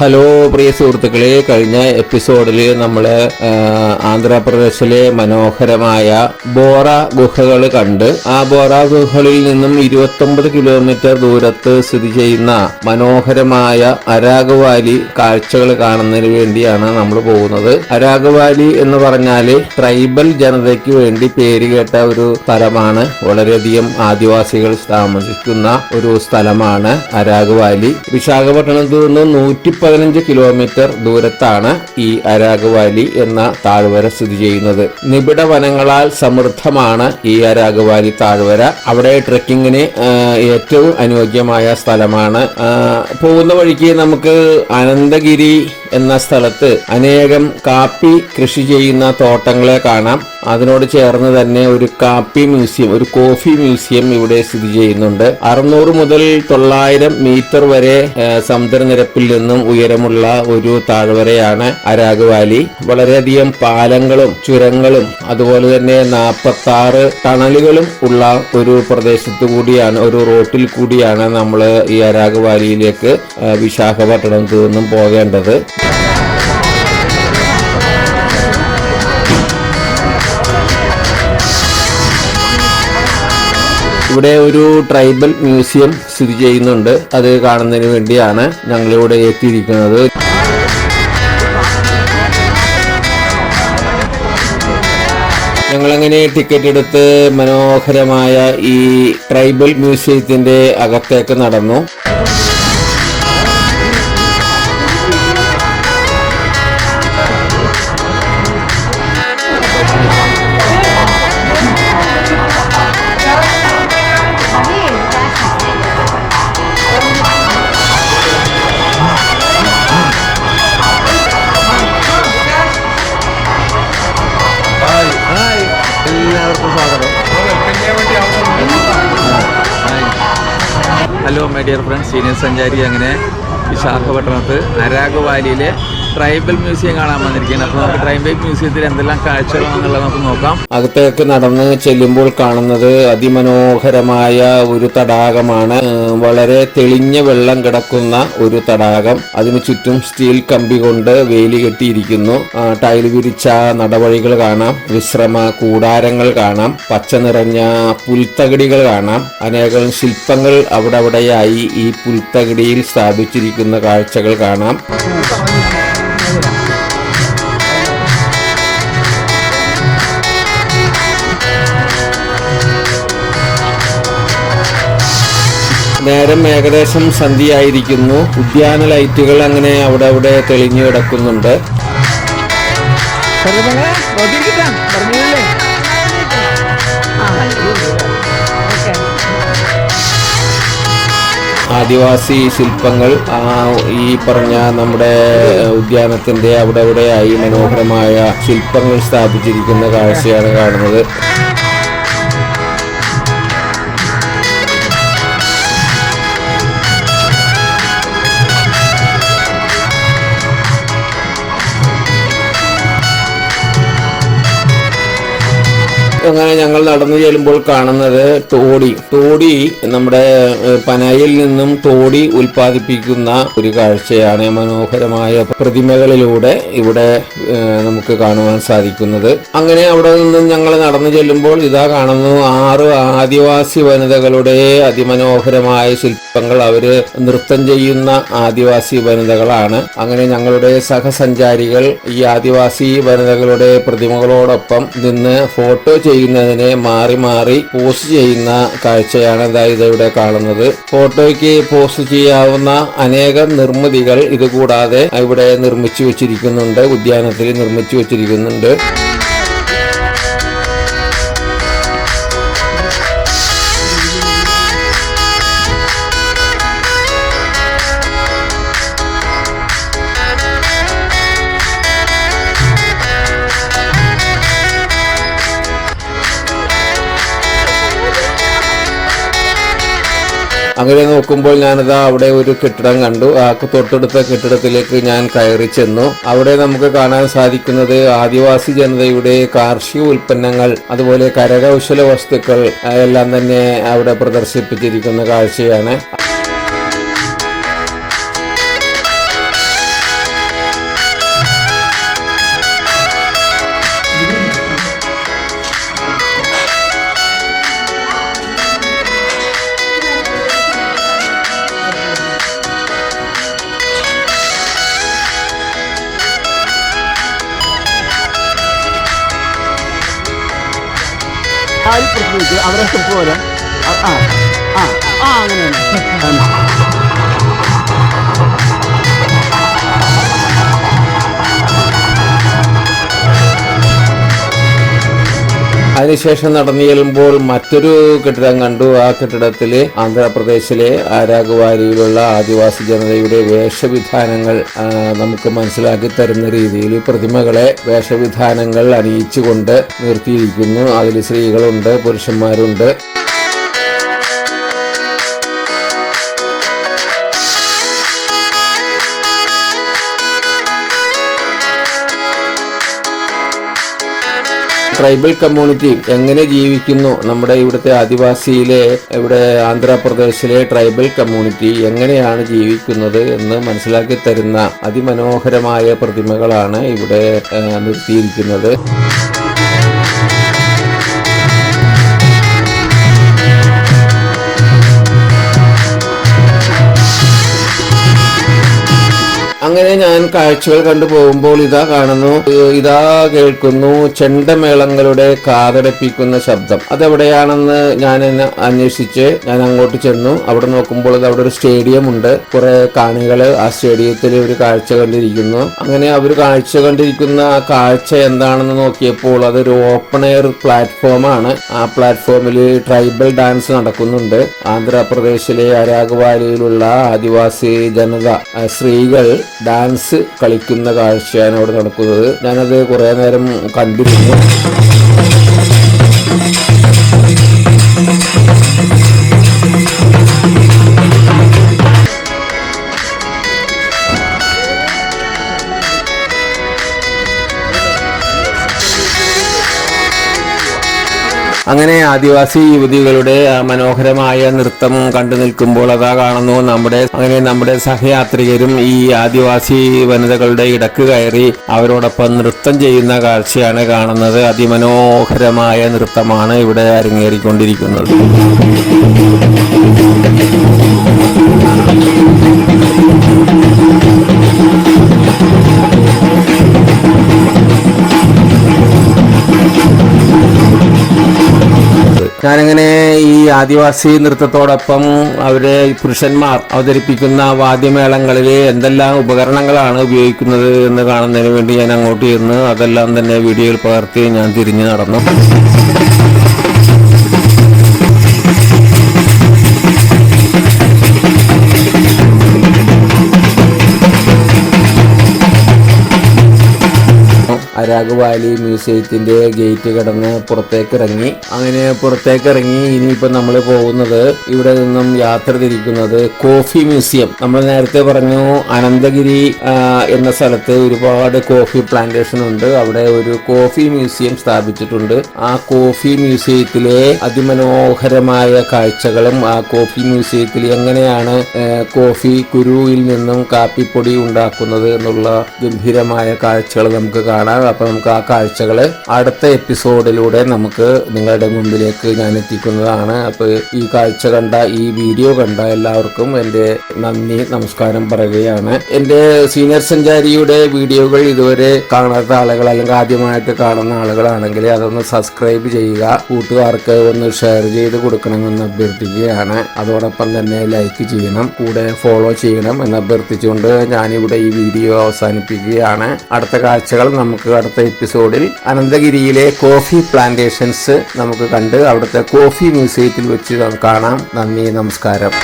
Hello പ്രിയ സുഹൃത്തുക്കളെ, കഴിഞ്ഞ എപ്പിസോഡിൽ നമ്മൾ ആന്ധ്രാപ്രദേശിലെ മനോഹരമായ ബോറ ഗുഹകൾ കണ്ട് ആ ബോറ ഗുഹകളിൽ നിന്നും 29 കിലോമീറ്റർ ദൂരത്ത് സ്ഥിതി ചെയ്യുന്ന മനോഹരമായ അരാഗ് വാലി കാഴ്ചകൾ കാണുന്നതിന് വേണ്ടിയാണ് നമ്മൾ പോകുന്നത്. അരാഗ് വാലി എന്ന് പറഞ്ഞാൽ ട്രൈബൽ ജനതയ്ക്ക് വേണ്ടി പേര് കേട്ട ഒരു സ്ഥലമാണ്. വളരെയധികം ആദിവാസികൾ താമസിക്കുന്ന ഒരു സ്ഥലമാണ് അരാഗ് വാലി. വിശാഖപട്ടണത്ത് നിന്ന് 115 കിലോമീറ്റർ ദൂരത്താണ് ഈ അരാഗ് വാലി എന്ന താഴ്വര സ്ഥിതി ചെയ്യുന്നത്. നിബിഡ വനങ്ങളാൽ സമൃദ്ധമാണ് ഈ അരാഗ് വാലി താഴ്വര. അവിടെ ട്രെക്കിങ്ങിന് ഏറ്റവും അനുയോജ്യമായ സ്ഥലമാണ്. പോകുന്ന വഴിക്ക് നമുക്ക് അനന്തഗിരി എന്ന സ്ഥലത്ത് അനേകം കാപ്പി കൃഷി ചെയ്യുന്ന തോട്ടങ്ങളെ കാണാം. അതിനോട് ചേർന്ന് തന്നെ ഒരു കാപ്പി മ്യൂസിയം, ഒരു കോഫി മ്യൂസിയം ഇവിടെ സ്ഥിതി ചെയ്യുന്നുണ്ട്. 600 മുതൽ 900 മീറ്റർ വരെ സമുദ്രനിരപ്പിൽ നിന്നും ഉയരമുള്ള ഒരു താഴ്വരയാണ് അരാഗ് വാലി. വളരെയധികം പാലങ്ങളും ചുരങ്ങളും അതുപോലെ തന്നെ 46 ടണലുകളും ഉള്ള ഒരു പ്രദേശത്തു കൂടിയാണ്, ഒരു റോട്ടിൽ കൂടിയാണ് നമ്മൾ ഈ അരാഗ് വാലിയിലേക്ക് വിശാഖപട്ടണത്തു നിന്നും പോകേണ്ടത്. ഇവിടെ ഒരു ട്രൈബൽ മ്യൂസിയം സ്ഥിതി ചെയ്യുന്നുണ്ട്. അത് കാണുന്നതിന് വേണ്ടിയാണ് ഞങ്ങളിവിടെ എത്തിയിരിക്കുന്നത്. ഞങ്ങളങ്ങനെ ടിക്കറ്റ് എടുത്ത് മനോഹരമായ ഈ ട്രൈബൽ മ്യൂസിയത്തിന്റെ അകത്തേക്ക് നടന്നു. Hello my dear friends, senior സഞ്ചാരി അങ്ങനെ വിശാഖപട്ടണത്ത് അരാഗ് വാലിയിലെ ട്രൈബൽ മ്യൂസിയം കാണാൻ വന്നിരിക്കുകയാണ്. അപ്പോൾ നമുക്ക് ട്രൈബൽ മ്യൂസിയത്തിൽ എന്തെല്ലാം കാഴ്ചകളാണെന്നുള്ളത് നമുക്ക് നോക്കാം. അകത്തേക്ക് നടന്ന് ചെല്ലുമ്പോൾ കാണുന്നത് അതിമനോഹരമായ ഒരു തടാകമാണ്. വളരെ തെളിഞ്ഞ വെള്ളം കിടക്കുന്ന ഒരു തടാകം. അതിനു ചുറ്റും സ്റ്റീൽ കമ്പി കൊണ്ട് വേലി കെട്ടിയിരിക്കുന്നു. ടൈൽ വിരിച്ച നടവഴികൾ കാണാം, വിശ്രമ കൂടാരങ്ങൾ കാണാം, പച്ച നിറഞ്ഞ പുൽത്തകിടികൾ കാണാം. അനേകം ശില്പങ്ങൾ അവിടെയായി ഈ പുൽത്തകിടിയിൽ സ്ഥാപിച്ചിരിക്കുന്ന കാഴ്ചകൾ കാണാം. നേരം ഏകദേശം സന്ധ്യയായിരിക്കുന്നു. ഉദ്യാന ലൈറ്റുകൾ അങ്ങനെ അവിടെ തെളിഞ്ഞു കിടക്കുന്നുണ്ട്. ആദിവാസി ശില്പങ്ങൾ ഈ പറഞ്ഞ നമ്മുടെ ഉദ്യാനത്തിന്റെ അവിടെയായി മനോഹരമായ ശില്പങ്ങൾ സ്ഥാപിച്ചിരിക്കുന്ന കാഴ്ചയാണ് കാണുന്നത്. അങ്ങനെ ഞങ്ങൾ നടന്നു ചെല്ലുമ്പോൾ കാണുന്നത് തോടി നമ്മുടെ പനയിൽ നിന്നും തോടി ഉൽപ്പാദിപ്പിക്കുന്ന ഒരു കാഴ്ചയാണ്. മനോഹരമായ പ്രതിമകളിലൂടെ ഇവിടെ നമുക്ക് കാണുവാൻ സാധിക്കുന്നത്. അങ്ങനെ അവിടെ നിന്നും ഞങ്ങൾ നടന്നു ചെല്ലുമ്പോൾ ഇതാ കാണുന്നു 6 ആദിവാസി വനിതകളുടെ അതിമനോഹരമായ ശില്പങ്ങൾ. അവര് നൃത്തം ചെയ്യുന്ന ആദിവാസി വനിതകളാണ്. അങ്ങനെ ഞങ്ങളുടെ സഹസഞ്ചാരികൾ ഈ ആദിവാസി വനിതകളുടെ പ്രതിമകളോടൊപ്പം നിന്ന് ഫോട്ടോ ചെയ്യുന്നതിനെ മാറി പോസ്റ്റ് ചെയ്യുന്ന കാഴ്ചയാണ് ഇവിടെ കാണുന്നത്. ഫോട്ടോയ്ക്ക് പോസ്റ്റ് ചെയ്യാവുന്ന അനേകം നിർമ്മിതികൾ ഇതുകൂടാതെ ഇവിടെ നിർമ്മിച്ചു വെച്ചിരിക്കുന്നുണ്ട്, ഉദ്യാനത്തിൽ നിർമ്മിച്ചു വെച്ചിരിക്കുന്നുണ്ട്. അങ്ങനെ നോക്കുമ്പോൾ ഞാനിതാ അവിടെ ഒരു കെട്ടിടം കണ്ടു. ആ തൊട്ടടുത്ത കെട്ടിടത്തിലേക്ക് ഞാൻ കയറി ചെന്നു. അവിടെ നമുക്ക് കാണാൻ സാധിക്കുന്നത് ആദിവാസി ജനതയുടെ കാർഷിക ഉൽപ്പന്നങ്ങൾ, അതുപോലെ കരകൗശല വസ്തുക്കൾ എല്ലാം തന്നെ അവിടെ പ്രദർശിപ്പിച്ചിരിക്കുന്ന കാഴ്ചയാണ്. അവരെ സ്റ്റെപ്പ് പോലെ ആ ആ ആ അങ്ങനെയാണ്. അതിനുശേഷം നടന്നു ചെല്ലുമ്പോൾ മറ്റൊരു കെട്ടിടം കണ്ടു. ആ കെട്ടിടത്തിൽ ആന്ധ്രാപ്രദേശിലെ അരാകുവാലിയിലുള്ള ആദിവാസി ജനതയുടെ വേഷവിധാനങ്ങൾ നമുക്ക് മനസ്സിലാക്കി തരുന്ന രീതിയിൽ പ്രതിമകളെ വേഷവിധാനങ്ങൾ അണിയിച്ചുകൊണ്ട് നിർത്തിയിരിക്കുന്നു. അതിൽ സ്ത്രീകളുണ്ട്, പുരുഷന്മാരുണ്ട്. ട്രൈബൽ കമ്മ്യൂണിറ്റി എങ്ങനെ ജീവിക്കുന്നു, നമ്മുടെ ഇവിടുത്തെ ആദിവാസിയിലെ ഇവിടെ ആന്ധ്രാപ്രദേശിലെ ട്രൈബൽ കമ്മ്യൂണിറ്റി എങ്ങനെയാണ് ജീവിക്കുന്നത് എന്ന് മനസ്സിലാക്കി തരുന്ന അതിമനോഹരമായ പ്രതിമകളാണ് ഇവിടെ നിർത്തിയിരിക്കുന്നത്. അങ്ങനെ ഞാൻ കാഴ്ചകൾ കണ്ടു പോകുമ്പോൾ ഇതാ കാണുന്നു, ഇതാ കേൾക്കുന്നു ചെണ്ടമേളങ്ങളുടെ കാതടപ്പിക്കുന്ന ശബ്ദം. അതെവിടെയാണെന്ന് ഞാൻ അന്വേഷിച്ച് ഞാൻ അങ്ങോട്ട് ചെന്നു. അവിടെ നോക്കുമ്പോൾ അവിടെ ഒരു സ്റ്റേഡിയം ഉണ്ട്. കുറെ കാണികൾ ആ സ്റ്റേഡിയത്തിൽ ഒരു കാഴ്ച കണ്ടിരിക്കുന്നു. അങ്ങനെ അവർ കാഴ്ച കണ്ടിരിക്കുന്ന ആ കാഴ്ച എന്താണെന്ന് നോക്കിയപ്പോൾ അതൊരു ഓപ്പൺ എയർ പ്ലാറ്റ്ഫോമാണ്. ആ പ്ലാറ്റ്ഫോമിൽ ട്രൈബൽ ഡാൻസ് നടക്കുന്നുണ്ട്. ആന്ധ്രാപ്രദേശിലെ അരാകുവാലിയിലുള്ള ആദിവാസി ജനത സ്ത്രീകൾ ഡാൻസ് കളിക്കുന്ന കാഴ്ചയാണ് അവിടെ നടക്കുന്നത്. ഞാനത് കുറെ നേരം കണ്ടിരുന്നു. അങ്ങനെ ആദിവാസി യുവതികളുടെ മനോഹരമായ നൃത്തം കണ്ടു നിൽക്കുമ്പോൾ അതാ കാണുന്നു നമ്മുടെ സഹയാത്രികരും ഈ ആദിവാസി വനിതകളുടെ ഇടക്ക് കയറി അവരോടൊപ്പം നൃത്തം ചെയ്യുന്ന കാഴ്ചയാണ് കാണുന്നത്. അതിമനോഹരമായ നൃത്തമാണ് ഇവിടെ അരങ്ങേറിക്കൊണ്ടിരിക്കുന്നത്. ഞാനങ്ങനെ ഈ ആദിവാസി നൃത്തത്തോടൊപ്പം അവരെ പുരുഷന്മാർ അവതരിപ്പിക്കുന്ന വാദ്യമേളങ്ങളിൽ എന്തെല്ലാം ഉപകരണങ്ങളാണ് ഉപയോഗിക്കുന്നത് എന്ന് കാണുന്നതിന് വേണ്ടി ഞാൻ അങ്ങോട്ട് ചെന്ന് അതെല്ലാം തന്നെ വീഡിയോയിൽ പകർത്തി ഞാൻ തിരിഞ്ഞു നടന്നു. അരാകുവാലി മ്യൂസിയത്തിന്റെ ഗേറ്റ് കടന്ന് പുറത്തേക്കിറങ്ങി. അങ്ങനെ പുറത്തേക്കിറങ്ങി ഇനിയിപ്പോൾ നമ്മൾ പോകുന്നത് ഇവിടെ നിന്നും യാത്ര തിരിക്കുന്നത് കോഫി മ്യൂസിയം. നമ്മൾ നേരത്തെ പറഞ്ഞു അനന്തഗിരി എന്ന സ്ഥലത്ത് ഒരുപാട് കോഫി പ്ലാന്റേഷൻ ഉണ്ട്. അവിടെ ഒരു കോഫി മ്യൂസിയം സ്ഥാപിച്ചിട്ടുണ്ട്. ആ കോഫി മ്യൂസിയത്തിലെ അതിമനോഹരമായ കാഴ്ചകളും ആ കോഫി മ്യൂസിയത്തിൽ എങ്ങനെയാണ് കോഫി കുരുവിൽ നിന്നും കാപ്പിപ്പൊടി ഉണ്ടാക്കുന്നത് എന്നുള്ള ഗംഭീരമായ കാഴ്ചകൾ നമുക്ക് കാണാം. അപ്പൊ നമുക്ക് ആ കാഴ്ചകൾ അടുത്ത എപ്പിസോഡിലൂടെ നമുക്ക് നിങ്ങളുടെ മുമ്പിലേക്ക് ഞാൻ എത്തിക്കുന്നതാണ്. അപ്പൊ ഈ കാഴ്ച കണ്ട, ഈ വീഡിയോ കണ്ട എല്ലാവർക്കും എൻ്റെ നന്ദി, നമസ്കാരം പറയുകയാണ്. എൻ്റെ സീനിയർ സഞ്ചാരിയുടെ വീഡിയോകൾ ഇതുവരെ കാണാത്ത ആളുകൾ അല്ലെങ്കിൽ ആദ്യമായിട്ട് കാണുന്ന ആളുകളാണെങ്കിൽ അതൊന്ന് സബ്സ്ക്രൈബ് ചെയ്യുക. കൂട്ടുകാർക്ക് ഒന്ന് ഷെയർ ചെയ്ത് കൊടുക്കണമെന്ന് അഭ്യർത്ഥിക്കുകയാണ്. അതോടൊപ്പം തന്നെ ലൈക്ക് ചെയ്യണം, കൂടെ ഫോളോ ചെയ്യണം എന്ന് അഭ്യർത്ഥിച്ചുകൊണ്ട് ഞാനിവിടെ ഈ വീഡിയോ അവസാനിപ്പിക്കുകയാണ്. അടുത്ത കാഴ്ചകൾ നമുക്ക് അടുത്ത എപ്പിസോഡിൽ അനന്തഗിരിയിലെ കോഫി പ്ലാന്റേഷൻസ് നമുക്ക് കണ്ട് അവിടുത്തെ കോഫി മ്യൂസിയത്തിൽ വെച്ച് കാണാം. നന്ദി, നമസ്കാരം.